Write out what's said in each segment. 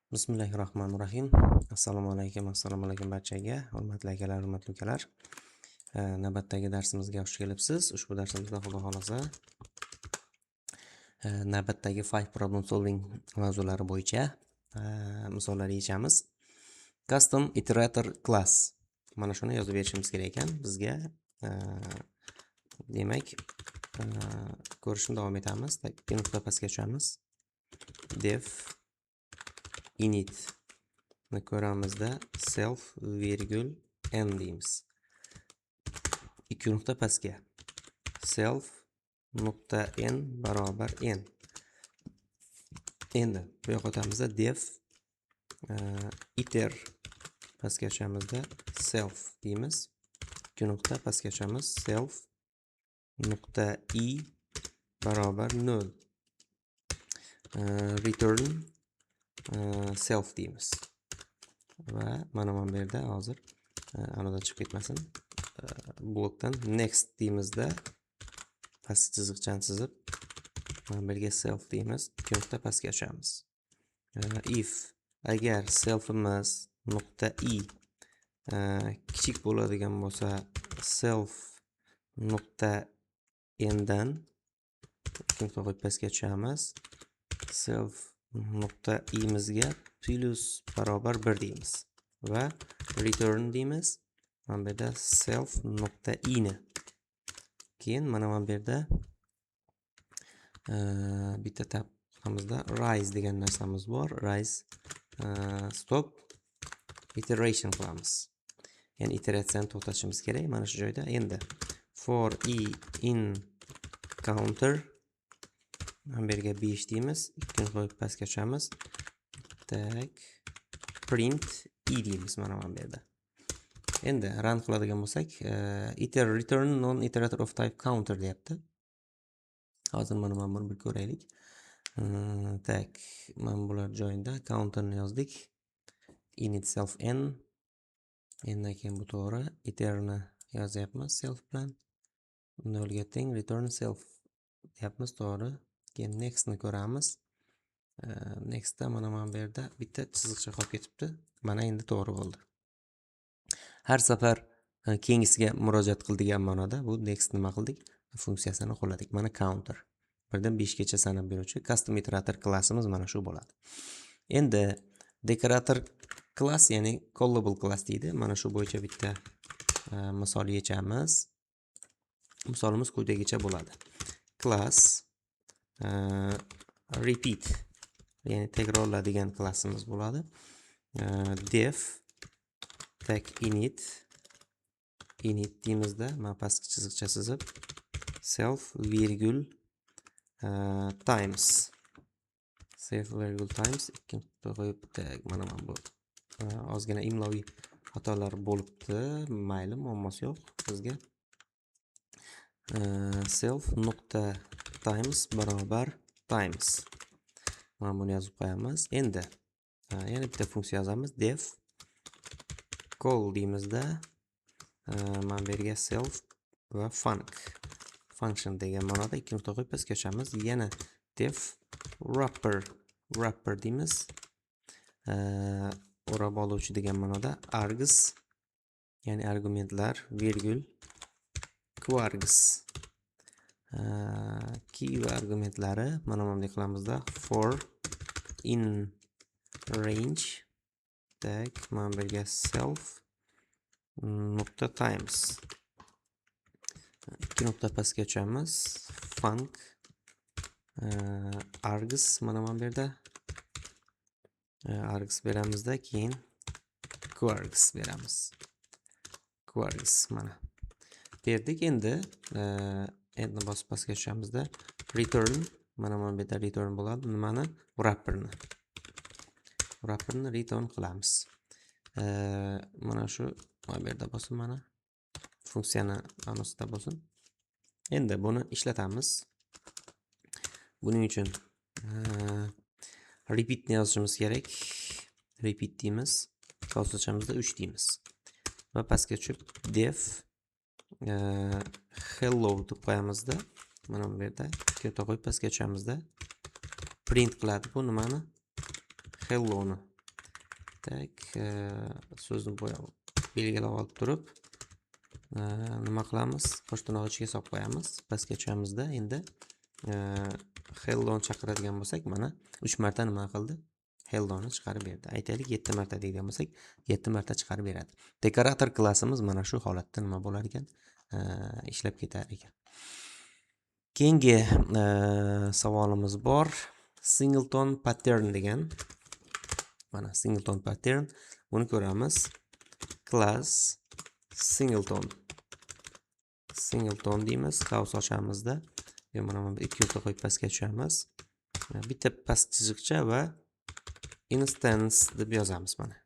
Bismillahirrohmanirrohim. Assalomu alaykum barchaga. Hurmatli akalar, hurmatli ukalar. Navbatdagi darsimizga xush kelibsiz. Ushbu darsimizda Xudo xolasa navbatdagi 5 problem solving mavzulari bo'yicha misollar yechamiz. Custom iterator class. Mana shuni yozib berishimiz kerak ekan bizga. Demak, ko'rishni davom etamiz. Ikki nuqta pastga tushamiz. Def init ko'ramizda self virgul n deymiz. 2 nuqta pastga self nuqta n barobar n. Endi bu yoqqa o'tamizda def iter pastga tushamizda self deymiz. 2 nuqta pastga tushamiz self nuqta i barobar 0. Return self deymiz. Va mana bu yerda hozir anodan chiqib ketmasin. Blokdan next deymizda pastki chiziqchani chizib mana bu yerga self deymiz. 2 nuqta pastga tushamiz. If agar selfimiz nuqta i kichik bo'ladigan bo'lsa self nuqta n dan 2 nuqta qo'yib pastga tushamiz. Self nuqta imizga plus barobar 1 deymiz va return deymiz. Mana bu yerda self nuqta i ni. Keyin mana bu yerda bitta tabimizda rise degan narsamiz bor. Rise stop iteration qilamiz. Ya'ni iteratsiyani to'xtatishimiz kerak mana shu joyda. Endi for i in counter mana bu yerga 5 deymiz. 2 ni qo'yib pastga tushamiz. Tak print i deymiz mana bu yerda. Endi run qiladigan bo'lsak, iter return non iterator of type counter deyapti. Hozir mana buni bir ko'raylik. Tak, mana bular joyida counterni yozdik. Init self n. Endi keyin bu to'g'ri. Iterni yozyapmiz self bilan. 0 ga teng return self deyapmiz, to'g'ri. Keyin next ni ko'ramiz. Nextda mana bu yerda bitta chiziqcha qolib ketibdi. Mana endi to'g'ri bo'ldi. Har safar keyingisiga murojaat qiladigan ma'noda bu next nima qildik? Funksiyasini qo'lladik. Mana counter. 1 dan 5 gacha sanab beruvchi custom iterator klassimiz mana shu bo'ladi. Endi decorator class, ya'ni callable class deydi. Mana shu bo'yicha bitta misol yechamiz. Misolimiz quyidagicha bo'ladi. Class repeat, ya'ni takrorlaydigan klassimiz bo'ladi. Def tak init deymizda mana pastki chiziqcha chizib self virgul times 2 nuqta qo'yib mana bu ozgina imloviy xatolar bo'libdi. Mayli, muammosi yo'q. Bizga self nuqta times barobar times. Mana buni yozib qo'yamiz. Endi yana bitta funksiya yozamiz. Def call deymizda mana bu yerga self va function degan ma'noda 2 nuqta qo'yib pastga tushamiz. Yana def wrapper deymiz. O'rab oluvchi degan ma'noda args, ya'ni argumentlar virgul quargs. Key va argumentlari mana bunday qilamizda for in range tak mana bu yerga self nuqta times 2 nuqta pastga tushamiz. Func args mana bu yerda args beramizda, keyin quargs beramiz. Quargs mana berdik. Endi bosib pastga tushamizda return mana bu yerda return bo'ladi. Nimani? Wrapperni return qilamiz. Mana shu mana bu yerda bo'lsin, mana funksiyani anosida bo'lsin. Endi buni ishlatamiz. Buning uchun repeat ni yozishimiz kerak. Repeat deymiz. Qosichamizda 3 deymiz. Va pastga tushib def hello deb qo'yamizda. Mana bu yerda ikkita qo'yib pastga tushamizda print qiladi. Bu nimani? Hello ni. Tak, so'zni belgilab olib turib, nima qilamiz? Qo'shtirnoq ichiga solib qo'yamiz. Pastga tushamiz-da, endi hello ni chaqiradigan bo'lsak, mana 3 marta nima qildi? Hello ni chiqarib berdi. Aytaylik 7 marta deydigan bo'lsak, 7 marta chiqarib beradi. Dekorator klassimiz mana shu holatda nima bo'lar ekan? Ishlab ketar ekan. Keyingi savolimiz bor. Singleton pattern degan. Mana singleton pattern. Buni ko'ramiz. Class singleton. Singleton deymiz. Qaus ochamizda. Mana bu ikki nuqta qo'yib pastga tushamiz. Bitta past chiziqcha va instance deb yozamiz mana.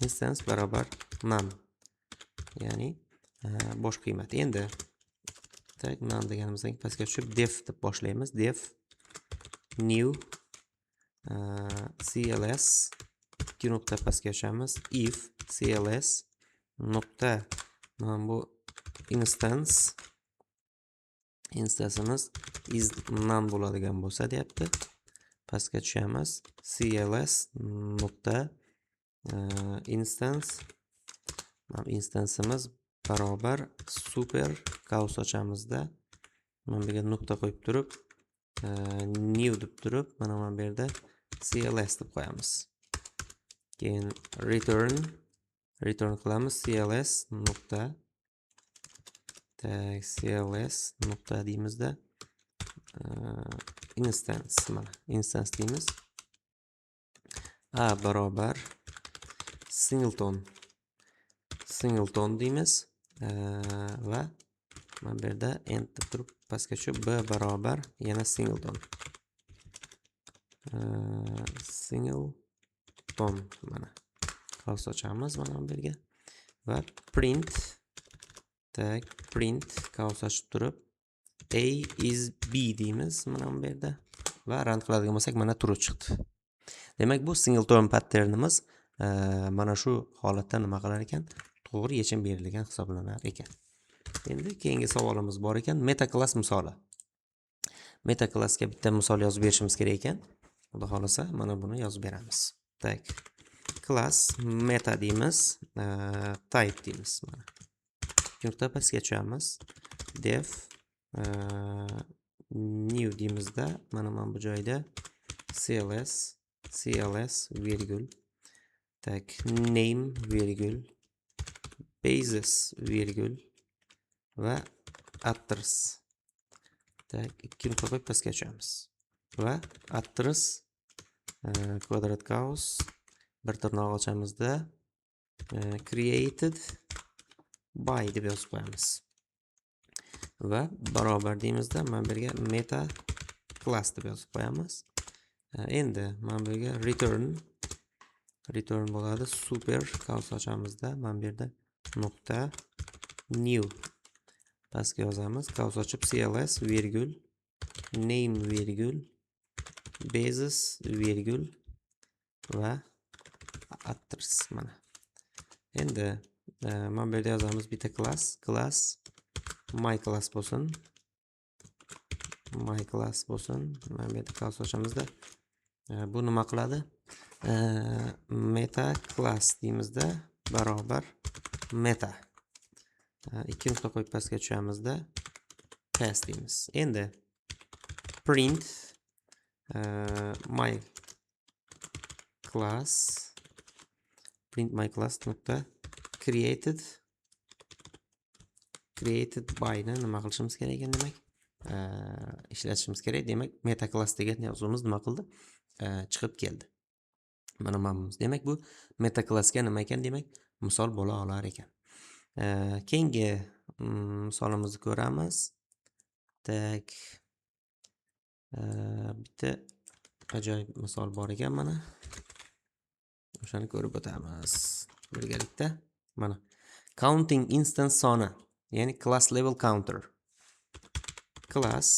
Instance barobar none. Ya'ni bosh qiymat. Endi tak none deganimizdan pastga tushib def deb boshlaymiz. Def new cls ikki nuqta pastga tushamiz. If cls nuqta mana bu instansimiz is none bo'ladigan bo'lsa deyapti. Pastga tushamiz. cls nuqta instansimiz barobar super qaus ochamizda mana bu yerga nuqta qo'yib turib new deb turib mana bu yerda cls deb qo'yamiz. Keyin return qilamiz. cls nuqta cls nuqta deymizda instance deymiz. A barobar singleton deymiz va mana bu yerda end deb turib pastga tushib b barobar yana singleton mana qaus ochamiz mana bu yerga va print qaus ochib turib a is b deymiz mana bu yerda va run qiladigan bo'lsak mana true chiqdi. Demak bu singleton patternimiz mana shu holatda nima qilar ekan? To'g'ri yechim berilgan hisoblanar ekan. Endi keyingi savolimiz bor ekan, meta class misoli. Meta classga bitta misol yozib berishimiz kerak ekan. Xudo xolasa mana buni yozib beramiz. Tak. Class meta deymiz, type deymiz mana. Nuqta pastga tushamiz. Def new deymizda mana bu joyda cls virgul tak name virgul basis virgul va address tak ikki nuqta qo'yib pastga tushamiz va address kvadrat qaus bir tirnoq ochamizda created by deb yozib qo'yamiz va barobar deymizda mana bu yerga meta class deb yozib qo'yamiz. Endi mana bu yerga return bo'ladi. Super qaus ochamizda mana bu yerda nuqta new pastga yozamiz. Qaus ochib cls virgul name virgul basis virgul va address mana. Endi mana bu yerda yozamiz bitta class my class bo'lsin. Mana bu yerda qaus ochamizda bu nima qiladi? Meta class deymizda barobar meta. Ikki nuqta qo'yib pastga tushamizda pass deymiz. Endi print my class nuqta created by ni nima qilishimiz kerak ekan demak? Ishlatishimiz kerak. Demak meta class degan yozuvimiz nima qildi? Chiqib keldi. Mana mamamiz. Demak bu meta classga nima ekan demak? Misol bo'la olar ekan. Keyingi misolimizni ko'ramiz. Tak. Bitta ajoyib misol bor ekan mana. O'shani ko'rib o'tamiz. Birgalikda mana counting instance soni, ya'ni class level counter. Class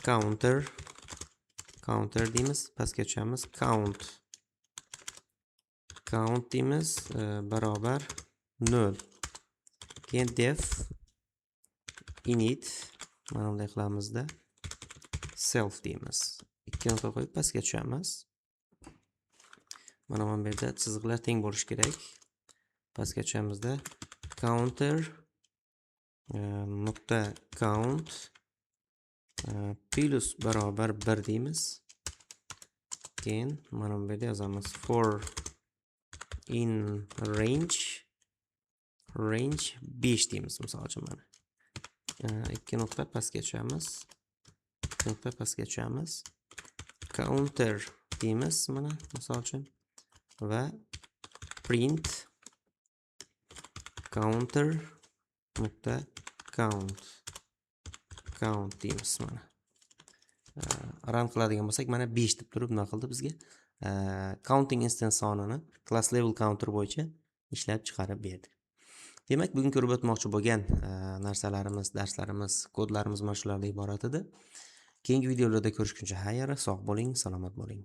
counter deymiz, pastga tushamiz. Count deymiz, barobar 0. Keyin def init mana bunday qilamizda self deymiz. Ikki nuqta qo'yib pastga tushamiz. Mana bu yerda chiziqlar teng bo'lishi kerak. Pastga tushamiz-da counter nuqta count plus barobar 1 deymiz. Keyin mana bu yerda yozamiz for in range 5 deymiz misol uchun mana. 2 nuqta pastga tushamiz. 2 nuqta pastga tushamiz. Counter deymiz mana misol uchun va print counter nuqta count deymiz mana. Run qiladigan bo'lsak mana 5 deb turib nima qildi bizga counting instance sonini class level counter bo'yicha ishlab chiqarib berdi. Demak, bugun ko'rib o'tmoqchi bo'lgan narsalarimiz, darslarimiz, kodlarimiz mana shulardan iborat edi. Keyingi videolarda ko'rishguncha xayr, sog' bo'ling, salomat bo'ling.